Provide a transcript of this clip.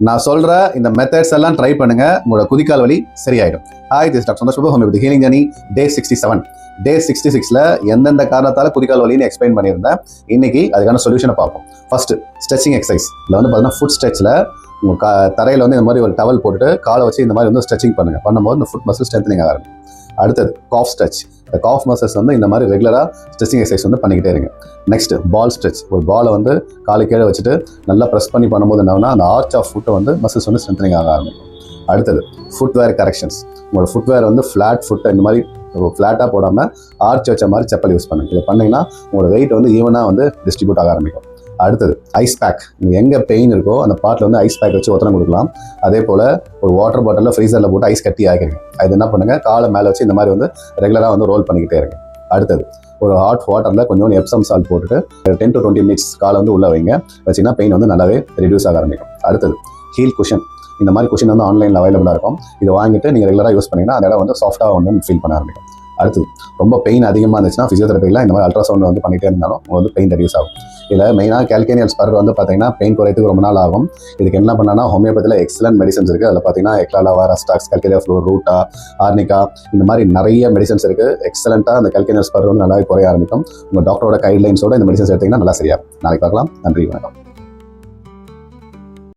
நான் சொல்ற இந்த மெத்தட்ஸ் எல்லாம் ட்ரை பண்ணுங்க, உங்களோட குதிக்கால் வலி சரியாயிடும். Hi, this doctor Santosh homeopathy healing journey day 67. Day 66ல எந்தெந்த காரணத்தால குதிக்கால் வலின்னு எக்ஸ்பிளைன் பண்ணியிருந்தேன். இன்னைக்கு அதுக்கான சொல்யூஷனை பார்ப்போம். First stretching exercise. இதில் வந்து பார்த்தீங்கன்னா ஃபுட் ஸ்ட்ரெச்சில் உங்கள் தரையில் வந்து இந்த மாதிரி ஒரு டவல் போட்டுட்டு காலை வச்சு இந்த மாதிரி வந்து ஸ்ட்ரெச்சிங் பண்ணுங்க. பண்ணும்போது இந்த ஃபுட் மசில் ஸ்ட்ரென்த்னிங் ஆகும். அடுத்தது காஃப் ஸ்ட்ரெச். இந்த காஃப் மசில்ஸ் வந்து இந்த மாதிரி ரெகுலராக ஸ்ட்ரெச்சிங் எக்ஸசைஸ் வந்து பண்ணிக்கிட்டே இருங்க. Next ball stretch. ஒரு பாலை வந்து காலை கீழே வச்சுட்டு நல்லா ப்ரெஸ் பண்ணி பண்ணும்போது என்னன்னா அந்த ஆர்ச் ஆஃப் ஃபுட்டை வந்து மசில்ஸ் வந்து ஸ்ட்ரென்த்னிங் ஆக ஆரம்பிக்கும். அடுத்தது ஃபுட்வேர் கரெக்ஷன்ஸ். உங்களோட ஃபுட்வேர் வந்து ஃப்ளாட் ஃபுட்டை இந்த மாதிரி ஃப்ளாட்டாக போடாமல் ஆர்ச் வச்ச மாதிரி செப்பல் யூஸ் பண்ணுங்க. இதை பண்ணிங்கன்னா உங்களோட வெயிட் வந்து ஈவனாக வந்து டிஸ்ட்ரிபியூட் ஆக ஆரம்பிக்கும். அடுத்தது ஐஸ் பேக். நீங்கள் எங்கே பெயின் இருக்கோ அந்த பார்ட்டில் வந்து ஐஸ் பேக் வச்சு ஒத்தனை கொடுக்கலாம். அதே போல் ஒரு வாட்டர் பாட்டிலில் ஃப்ரீசரில் போட்டு ஐஸ் கட்டி ஆகிருங்க. அது என்ன பண்ணுங்கள், காலை மேலே வச்சு இந்த மாதிரி வந்து ரெகுலராக வந்து ரோல் பண்ணிக்கிட்டே இருங்க. அடுத்தது ஒரு ஹாட் வாட்டரில் கொஞ்சம் எப்சம் சால்ட் போட்டுட்டு 10 to 20 minutes காலை வந்து உள்ளே வைங்க. வச்சிங்கன்னா பெயின் வந்து நல்லாவே ரெடியூஸ் ஆக ஆரம்பிக்கும். அடுத்தது ஹீல் குஷன். இந்த மாதிரி குஷன் வந்து ஆன்லைனில் அவைலபிளாக இருக்கும். இதை வாங்கிட்டு நீங்கள் ரெகுலராக யூஸ் பண்ணிங்கன்னா அந்த இடம் வந்து சாஃப்ட்டாக வந்து ஃபீல் பண்ண ஆரம்பிக்கும். அடுத்தது ரொம்ப பெயின் அதிகமாக இருந்துச்சுன்னா ஃபிசியோதெரபியில் இந்த மாதிரி அல்ட்ராசவுண்ட் வந்து பண்ணிகிட்டே இருந்தாலும் உங்களுக்கு வந்து பெயின் ரெடியூஸ் ஆகும். இதில் மெயினாக கால்கேனியல் ஸ்பர் வந்து பார்த்தீங்கன்னா பெயின் குறையத்துக்கு ரொம்ப நாள் ஆகும். இதுக்கு என்ன பண்ணால் ஹோமியோபதியில் எக்ஸலன்ட் மெடிசன்ஸ் இருக்குது. அதில் பார்த்தீங்கன்னா எக்லாலாவா, ரஸ்டாக்ஸ், கால்கேரியா ஃப்ளோர், ரூட்டா, ஆர்னிகா, இந்த மாதிரி நிறைய மெடிசன்ஸ் இருக்குது. எக்ஸலண்ட்டாக அந்த கால்கேனியல் ஸ்பர் வந்து நல்லாவே குறைய ஆரம்பிக்கும். உங்கள் டாக்டரோட கைட்லைன்ஸோட இந்த மெடிசன்ஸ் எடுத்திங்கன்னா நல்லா சரியாகும். நாளைக்கு பார்க்கலாம். நன்றி, வணக்கம்.